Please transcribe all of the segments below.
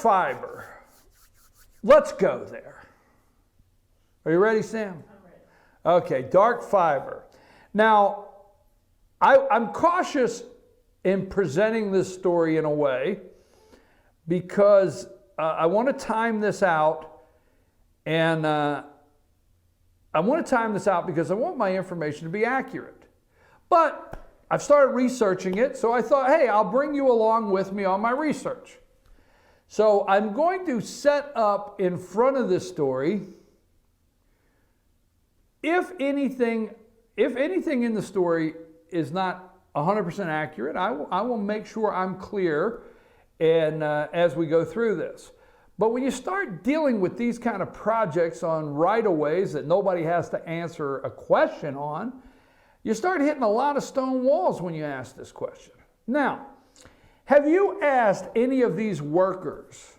fiber. Let's go there. Are you ready, Sam? I'm ready. Okay, dark fiber. Now, I'm cautious in presenting this story in a way because I want to time this out, and I want to time this out because I want my information to be accurate. But I've started researching it, so I thought, hey, I'll bring you along with me on my research. So I'm going to set up in front of this story, if anything in the story is not 100% accurate, I will make sure I'm clear and as we go through this. But when you start dealing with these kind of projects on right-of-ways that nobody has to answer a question on, you start hitting a lot of stone walls when you ask this question. Now, have you asked any of these workers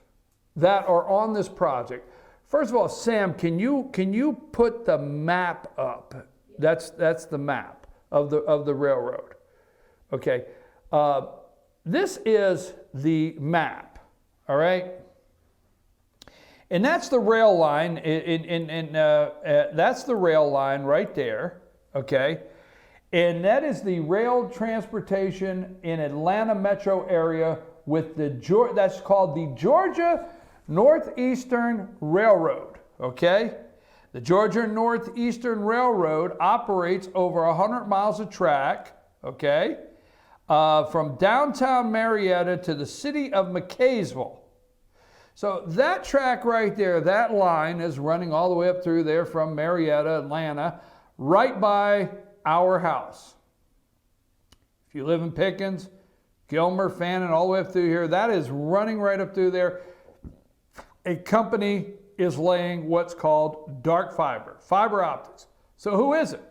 that are on this project? First of all, Sam, can you put the map up? That's the map of the railroad. Okay, this is the map. All right, and that's the rail line. That's the rail line right there. Okay. And that is the rail transportation in Atlanta metro area with that's called the Georgia Northeastern Railroad, okay? The Georgia Northeastern Railroad operates over 100 miles of track, okay? From downtown Marietta to the city of McKaysville. So that track right there, that line is running all the way up through there from Marietta, Atlanta, right by our house. If you live in Pickens, Gilmer, Fannin, all the way up through here, that is running right up through there. A company is laying what's called dark fiber optics. So who is it?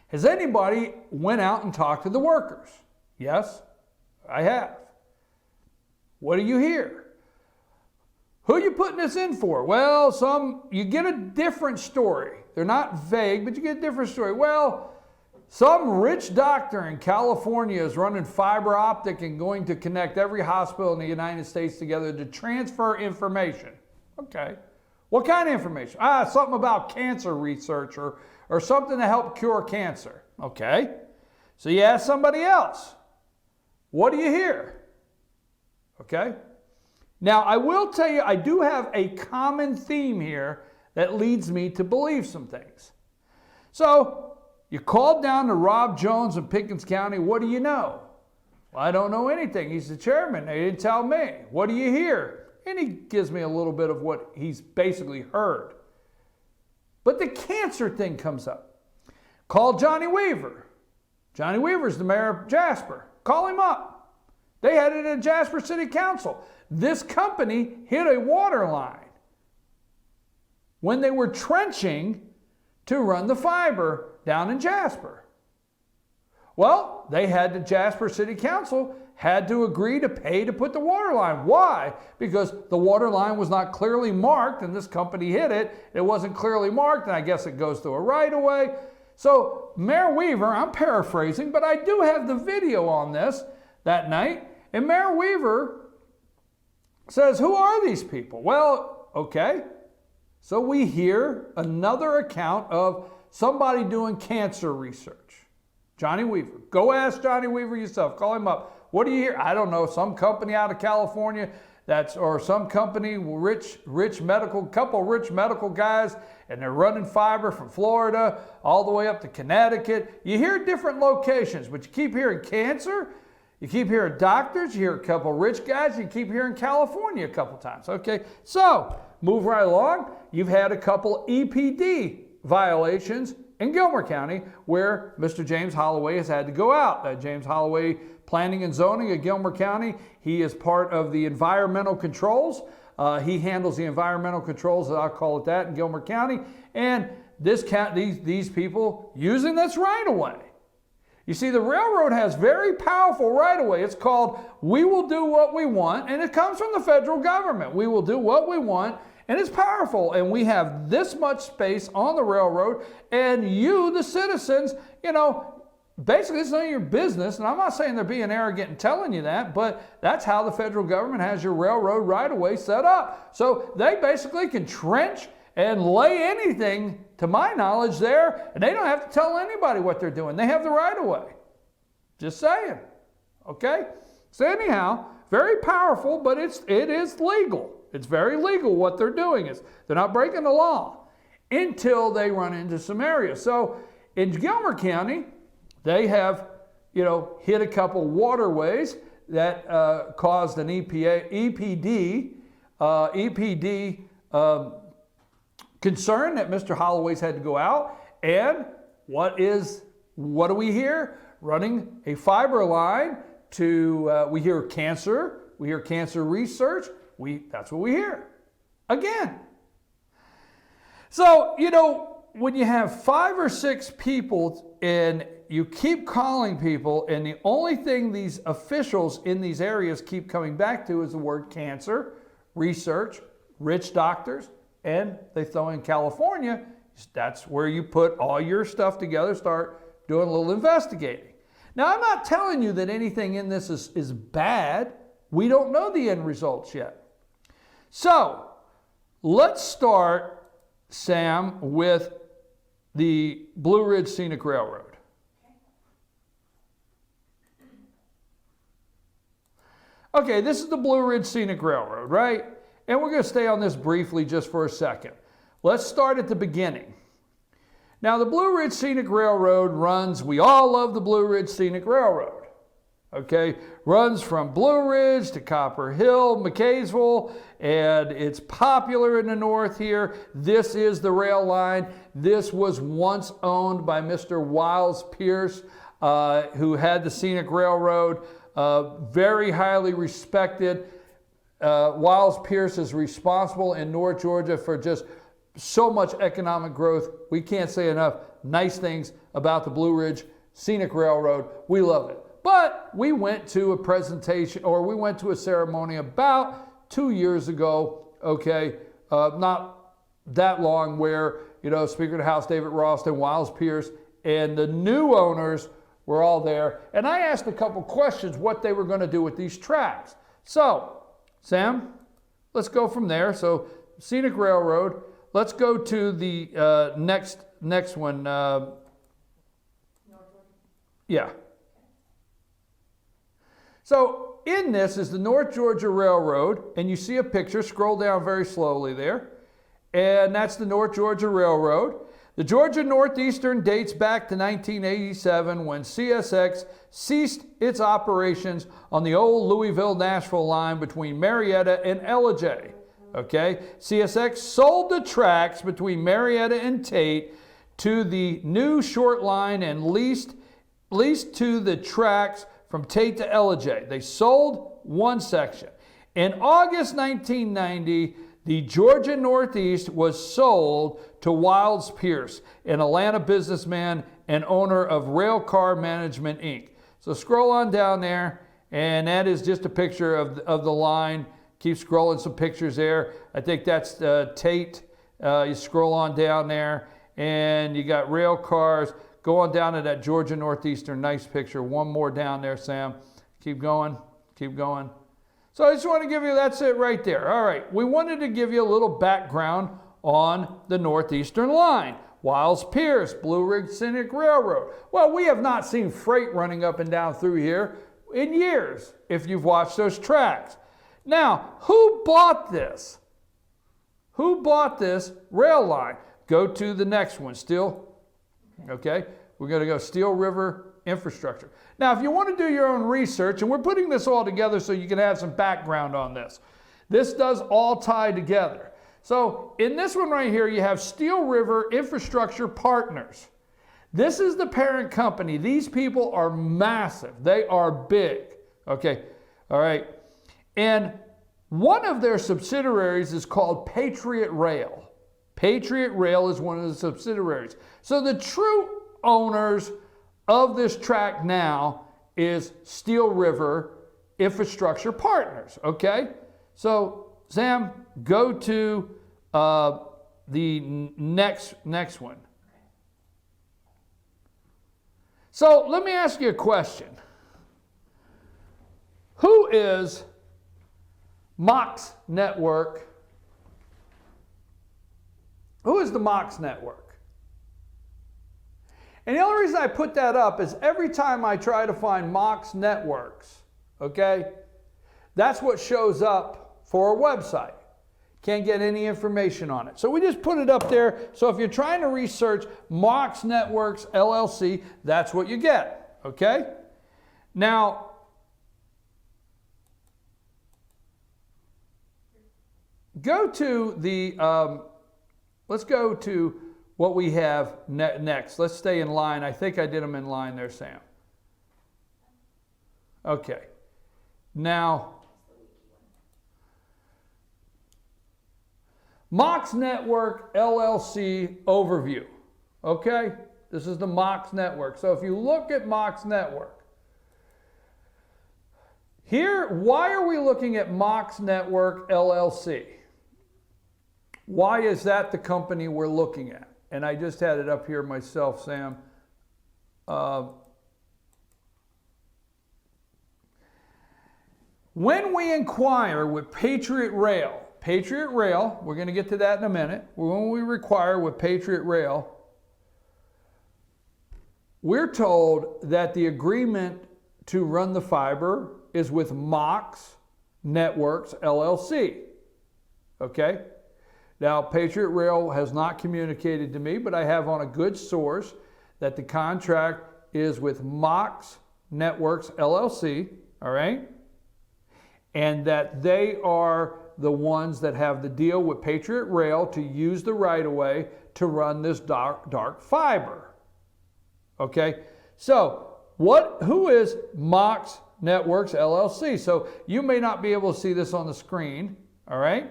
Has anybody went out and talked to the workers? Yes, I have. What do you hear? Who are you putting this in for? Well, you get a different story. They're not vague, but you get a different story. Well, some rich doctor in California is running fiber optic and going to connect every hospital in the United States together to transfer information. Okay. What kind of information? Something about cancer research or something to help cure cancer. Okay. So you ask somebody else. What do you hear? Okay. Now, I will tell you, I do have a common theme here that leads me to believe some things. So, you called down to Rob Jones in Pickens County. What do you know? Well, I don't know anything. He's the chairman. They didn't tell me. What do you hear? And he gives me a little bit of what he's basically heard. But the cancer thing comes up. Call Johnny Weaver. Johnny Weaver's the mayor of Jasper. Call him up. They had it at Jasper City Council. This company hit a water line when they were trenching to run the fiber down in Jasper. Well, the Jasper City Council had to agree to pay to put the water line. Why? Because the water line was not clearly marked and this company hit it. It wasn't clearly marked, and I guess it goes through a right-of-way. So Mayor Weaver, I'm paraphrasing, but I do have the video on this that night, and Mayor Weaver says, who are these people? Well, okay. So we hear another account of somebody doing cancer research. Johnny Weaver. Go ask Johnny Weaver yourself. Call him up. What do you hear? I don't know. Some company out of California or some company, rich medical guys, and they're running fiber from Florida all the way up to Connecticut. You hear different locations, but you keep hearing cancer. You keep hearing doctors, you hear a couple rich guys, you keep hearing California a couple times. Okay, so move right along. You've had a couple EPD violations in Gilmer County where Mr. James Holloway has had to go out. James Holloway, Planning and Zoning of Gilmer County, he is part of the environmental controls. He handles the environmental controls, I'll call it that, in Gilmer County. And these people using this right away. You see, the railroad has very powerful right-of-way. It's called We Will Do What We Want, and it comes from the federal government. We will do what we want, and it's powerful. And we have this much space on the railroad, and you, the citizens, basically it's none of your business. And I'm not saying they're being arrogant and telling you that, but that's how the federal government has your railroad right-of-way set up. So they basically can trench and lay anything, to my knowledge, there, and they don't have to tell anybody what they're doing. They have the right-of-way. Just saying. Okay? So anyhow, very powerful, but it is legal. It's very legal what they're doing. They're not breaking the law until they run into some areas. So in Gilmer County, they have, hit a couple waterways that caused an EPD concern that Mr. Holloway's had to go out. And what do we hear? Running a fiber line to, we hear cancer research. That's what we hear. Again. So, when you have 5 or 6 people and you keep calling people, and the only thing these officials in these areas keep coming back to is the word cancer, research, rich doctors, and they throw in California, that's where you put all your stuff together, start doing a little investigating. Now, I'm not telling you that anything in this is bad. We don't know the end results yet. So, let's start, Sam, with the Blue Ridge Scenic Railroad. Okay, this is the Blue Ridge Scenic Railroad, right? And we're going to stay on this briefly just for a second. Let's start at the beginning. Now, the Blue Ridge Scenic Railroad runs, we all love the Blue Ridge Scenic Railroad, okay? Runs from Blue Ridge to Copper Hill, McKaysville, and it's popular in the north here. This is the rail line. This was once owned by Mr. Wiles Pierce, who had the Scenic Railroad, very highly respected. Wiles Pierce is responsible in North Georgia for just so much economic growth. We can't say enough nice things about the Blue Ridge Scenic Railroad. We love it. But we went to a presentation, or we went to a ceremony about 2 years ago, okay, not that long, where, Speaker of the House David Ralston, Wiles Pierce, and the new owners were all there. And I asked a couple questions what they were going to do with these tracks. So, Sam, let's go from there. So, Scenic Railroad. Let's go to the next one. Yeah. So in this is the North Georgia Railroad, and you see a picture. Scroll down very slowly there. And that's the North Georgia Railroad. The Georgia Northeastern dates back to 1987 when CSX ceased its operations on the old Louisville-Nashville line between Marietta and Ellijay. Okay, CSX sold the tracks between Marietta and Tate to the new short line and leased to the tracks from Tate to Ellijay. They sold one section. In August 1990, the Georgia Northeast was sold to Wiles Pierce, an Atlanta businessman and owner of Railcar Management, Inc. So scroll on down there, and that is just a picture of the line. Keep scrolling, some pictures there. I think that's Tate. You scroll on down there, and you got rail cars. Go on down to that Georgia Northeastern, nice picture. One more down there, Sam. Keep going, keep going. So I just want to give you, that's it right there. All right, we wanted to give you a little background on the Northeastern line. Wiles Pierce, Blue Ridge Scenic Railroad. Well, we have not seen freight running up and down through here in years, if you've watched those tracks. Now, who bought this? Who bought this rail line? Go to the next one, Steel. Okay, we're going to go Steel River Infrastructure. Now, if you want to do your own research, and we're putting this all together so you can have some background on this. This does all tie together. So in this one right here, you have Steel River Infrastructure Partners. This is the parent company. These people are massive. They are big. Okay, all right. And one of their subsidiaries is called Patriot Rail. Patriot Rail is one of the subsidiaries. So the true owners of this track now is Steel River Infrastructure Partners, okay? So, Sam, go to the next one. So let me ask you a question. Who is Mox Network? Who is the Mox Network? And the only reason I put that up is every time I try to find Mox Networks, okay, that's what shows up for a website. Can't get any information on it. So we just put it up there. So if you're trying to research Mox Networks LLC, that's what you get, okay? Now, go to the, let's go to what we have next. Let's stay in line. I think I did them in line there, Sam. Okay. Now, Mox Network LLC overview. Okay? This is the Mox Network. So if you look at Mox Network, here, why are we looking at Mox Network LLC? Why is that the company we're looking at? And I just had it up here myself, Sam. When we inquire with Patriot Rail, we're going to get to that in a minute. When we require with Patriot Rail, we're told that the agreement to run the fiber is with Mox Networks LLC. Okay? Now, Patriot Rail has not communicated to me, but I have on a good source that the contract is with Mox Networks LLC, all right? And that they are the ones that have the deal with Patriot Rail to use the right-of-way to run this dark fiber. Okay? So, who is Mox Networks LLC? So, you may not be able to see this on the screen, all right?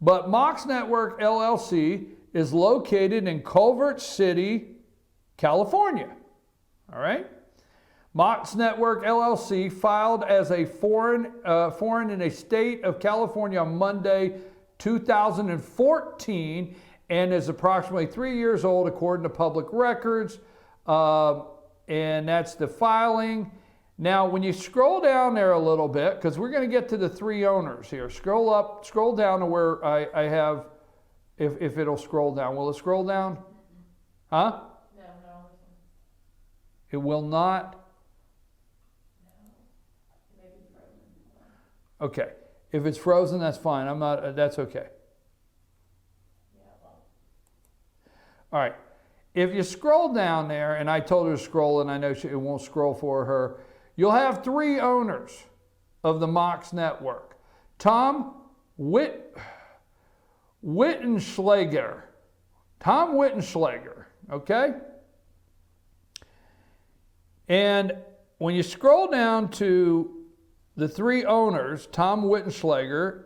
But Mox Network LLC is located in Culver City, California. All right? Mox Network LLC filed as a foreign in a state of California on Monday, 2014, and is approximately 3 years old according to public records. And that's the filing. Now, when you scroll down there a little bit, because we're going to get to the three owners here. Scroll down to where I have, if it'll scroll down. Will it scroll down? Huh? No. It will not? No. It may be frozen. Okay. If it's frozen, that's fine. That's okay. Yeah, well. All right. If you scroll down there, and I told her to scroll, and I know it won't scroll for her, you'll have three owners of the Mox Network. Tom Wittenschlaeger. Tom Wittenschlaeger, okay? And when you scroll down to the three owners, Tom Wittenschlaeger,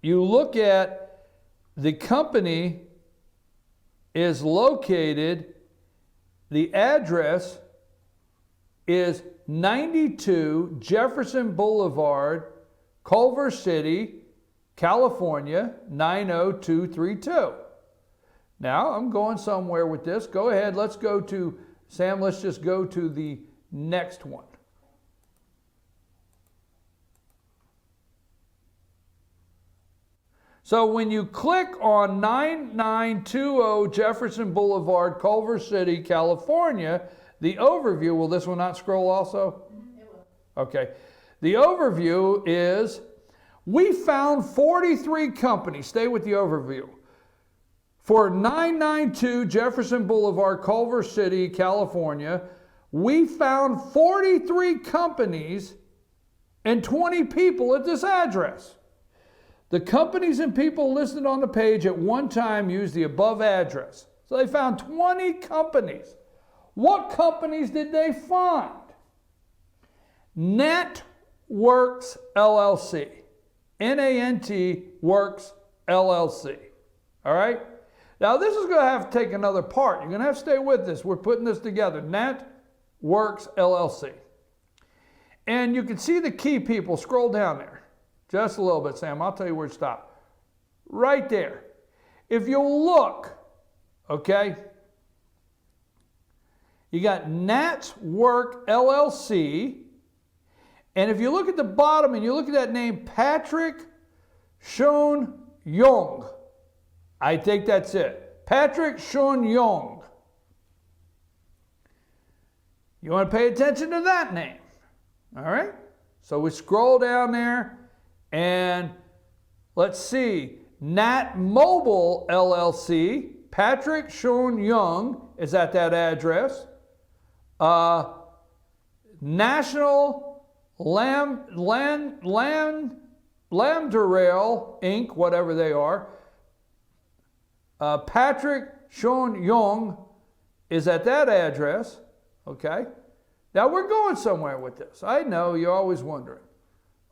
you look at the company is located, the address is 92 Jefferson Boulevard, Culver City, California, 90232. Now, I'm going somewhere with this. Go ahead, let's go to, Sam, let's just go to the next one. So when you click on 9920 Jefferson Boulevard, Culver City, California, the overview, will this one not scroll also? It will. Okay. The overview is, we found 43 companies, stay with the overview, for 992 Jefferson Boulevard, Culver City, California. We found 43 companies and 20 people at this address. The companies and people listed on the page at one time used the above address. So they found 20 companies. What companies did they find? Nantworks LLC. N-A-N-T Works LLC. All right? Now this is going to have to take another part. You're going to have to stay with this. We're putting this together. Nantworks LLC. And you can see the key people. Scroll down there. Just a little bit, Sam. I'll tell you where to stop. Right there. If you look, okay, You got Nantworks LLC. And if you look at the bottom and you look at that name, Patrick Soon-Shiong, I think that's it. Patrick Soon-Shiong. You want to pay attention to that name. All right? So we scroll down there and let's see. Nat Mobile LLC, Patrick Soon-Shiong is at that address. National Lamderail Inc., whatever they are. Patrick Soon-Shiong is at that address. Okay. Now we're going somewhere with this. I know you're always wondering.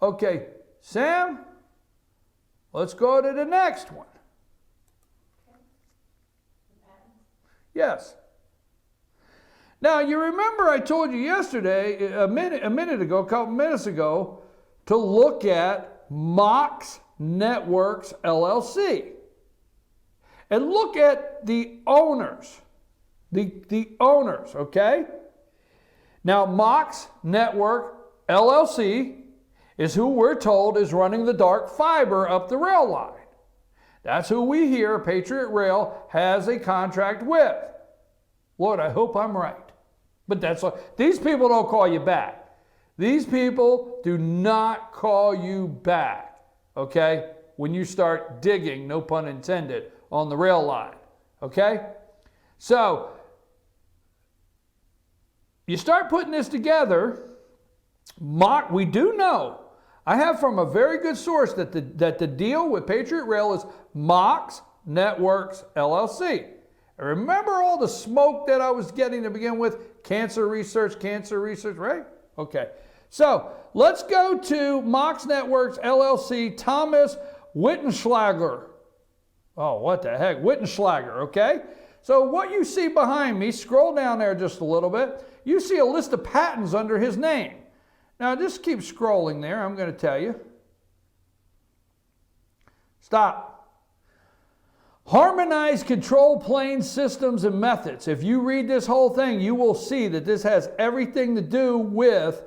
Okay, Sam, let's go to the next one. Yes. Now you remember I told you yesterday, a minute ago, a couple minutes ago, to look at Mox Networks LLC. And look at the owners. The owners, okay? Now, Mox Network LLC is who we're told is running the dark fiber up the rail line. That's who we hear Patriot Rail has a contract with. Lord, I hope I'm right. But that's what, these people don't call you back. These people do not call you back, okay? When you start digging, no pun intended, on the rail line, okay? So, you start putting this together, we do know, I have from a very good source that the deal with Patriot Rail is Mox Networks LLC. And remember all the smoke that I was getting to begin with? Cancer research, right? Okay. So let's go to Mox Networks LLC, Thomas Wittenschlaeger. Oh, what the heck? Wittenschlaeger, okay? So what you see behind me, scroll down there just a little bit, you see a list of patents under his name. Now just keep scrolling there, I'm going to tell you. Stop. Harmonized control plane systems and methods. If you read this whole thing, you will see that this has everything to do with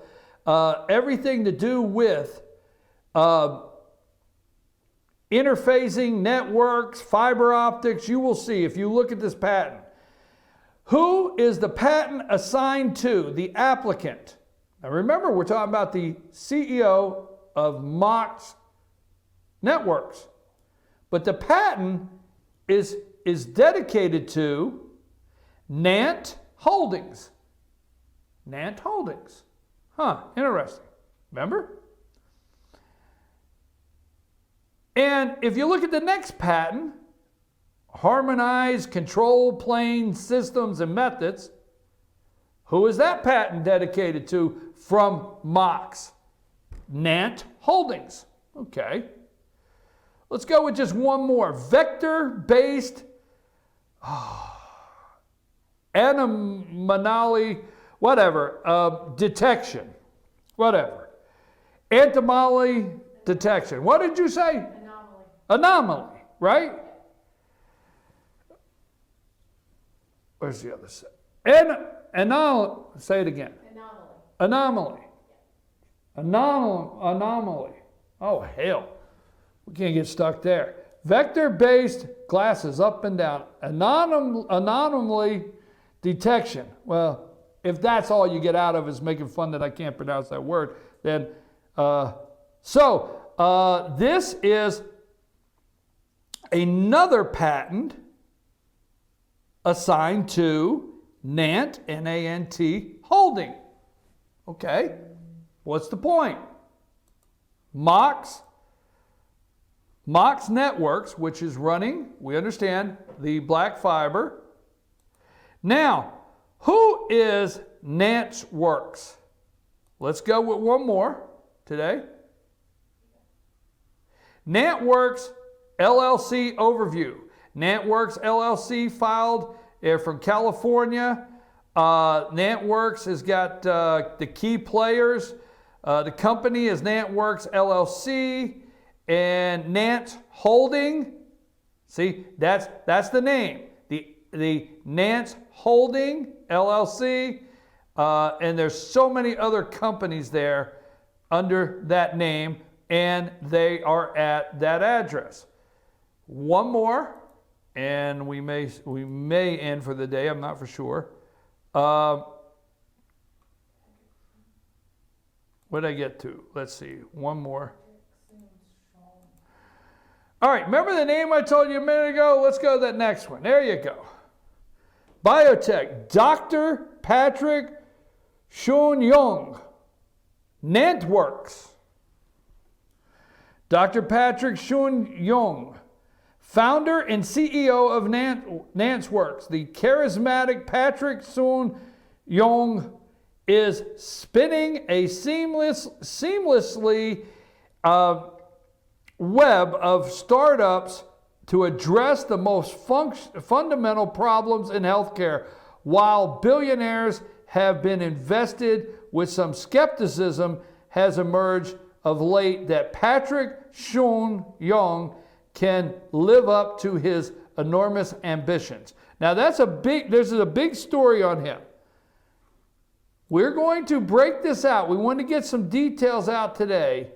interfacing, networks, fiber optics. You will see if you look at this patent. Who is the patent assigned to? The applicant. Now remember, we're talking about the CEO of Mox Networks. But the patent is dedicated to Nant Holdings. Nant Holdings. Huh, interesting. Remember? And if you look at the next patent, Harmonized Control Plane Systems and Methods, who is that patent dedicated to from Mox? Nant Holdings. Okay. Let's go with just one more. Vector-based anomaly, whatever, detection. Whatever. Anomaly detection. What did you say? Anomaly. Anomaly, right? Where's the other side? Say it again. Anomaly. Anomaly. Oh, hell. We can't get stuck there. Vector-based glasses up and down. Anomaly detection. Well, if that's all you get out of is making fun that I can't pronounce that word, then this is another patent assigned to Nant, N-A-N-T, Holding. Okay, what's the point? Mox Networks, which is running, we understand, the black fiber. Now, who is Nantworks? Let's go with one more today. Nantworks LLC overview. Nantworks LLC filed from California. Nantworks has got the key players. The company is Nantworks LLC and Nant Holding. See, that's the name. the Nance Holding LLC, and there's so many other companies there under that name, and they are at that address. One more, and we may end for the day. I'm not for sure. What did I get to? Let's see. One more. All right. Remember the name I told you a minute ago? Let's go to that next one. There you go. Biotech. Dr. Patrick Soon-Shiong. Nantworks. Dr. Patrick Soon-Shiong, founder and CEO of Nantworks. The charismatic Patrick Soon-Shiong is spinning a seamlessly web of startups to address the most fundamental problems in healthcare, while billionaires have been invested. With some skepticism has emerged of late that Patrick Soon-Shiong can live up to his enormous ambitions. Now there's a big story on him. We're going to break this out. We want to get some details out today.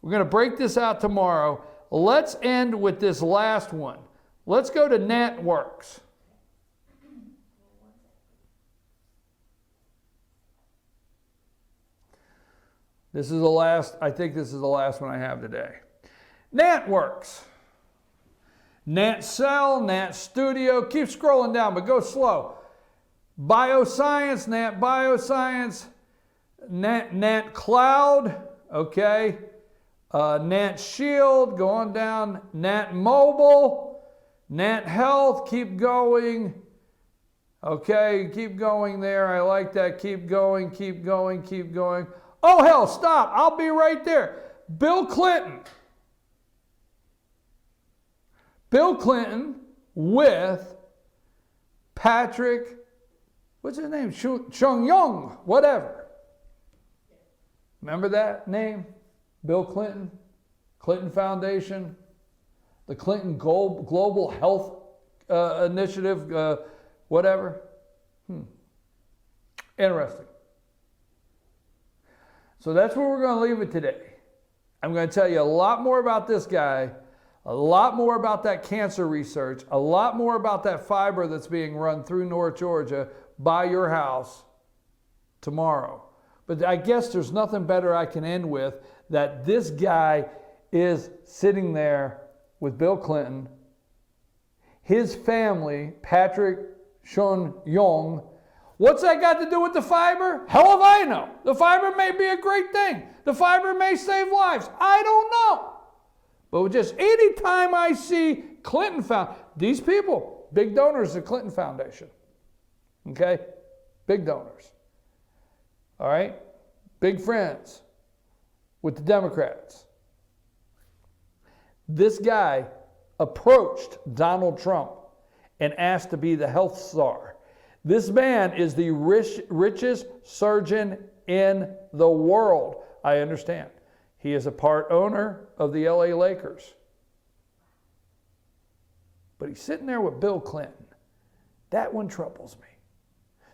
We're going to break this out tomorrow. Let's end with this last one. Let's go to Nantworks. This is the last, I think this is the last one I have today. Nantworks. Nant Cell, Nant Studio. Keep scrolling down, but go slow. Bioscience, Nant Bioscience, Nant Cloud, okay. Nant Shield, go on down. Nant Mobile, Nant Health, keep going. Okay, keep going there. I like that. Keep going, keep going, keep going. Oh, hell, stop. I'll be right there. Bill Clinton. Bill Clinton with Patrick, what's his name? Soon-Shiong, whatever. Remember that name? Bill Clinton, Clinton Foundation, the Clinton Global Health Initiative, whatever. Interesting. So that's where we're going to leave it today. I'm going to tell you a lot more about this guy, a lot more about that cancer research, a lot more about that fiber that's being run through North Georgia by your house tomorrow. But I guess there's nothing better I can end with, that this guy is sitting there with Bill Clinton, his family, Patrick Soon-Shiong. What's that got to do with the fiber? Hell if I know. The fiber may be a great thing. The fiber may save lives. I don't know. But just any time I see Clinton these people, big donors of the Clinton Foundation. Okay? Big donors. All right? Big friends with the Democrats. This guy approached Donald Trump and asked to be the health czar. This man is the richest surgeon in the world. I understand. He is a part owner of the LA Lakers. But he's sitting there with Bill Clinton. That one troubles me.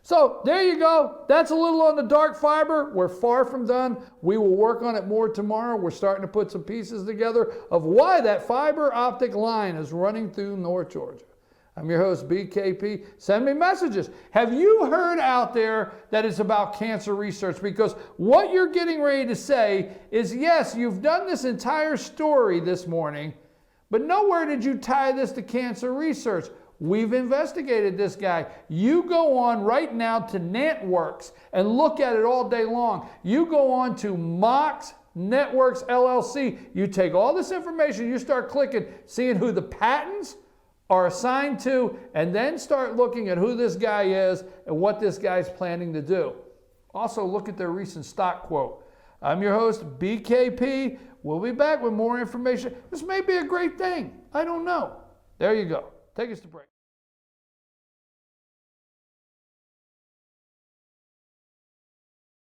So there you go. That's a little on the dark fiber. We're far from done. We will work on it more tomorrow. We're starting to put some pieces together of why that fiber optic line is running through North Georgia. I'm your host, BKP. Send me messages. Have you heard out there that it's about cancer research? Because what you're getting ready to say is, yes, you've done this entire story this morning, but nowhere did you tie this to cancer research. We've investigated this guy. You go on right now to Nantworks and look at it all day long. You go on to Mox Networks LLC. You take all this information, you start clicking, seeing who the patents are assigned to, and then start looking at who this guy is and what this guy's planning to do. Also, look at their recent stock quote. I'm your host, BKP. We'll be back with more information. This may be a great thing. I don't know. There you go. Take us to break.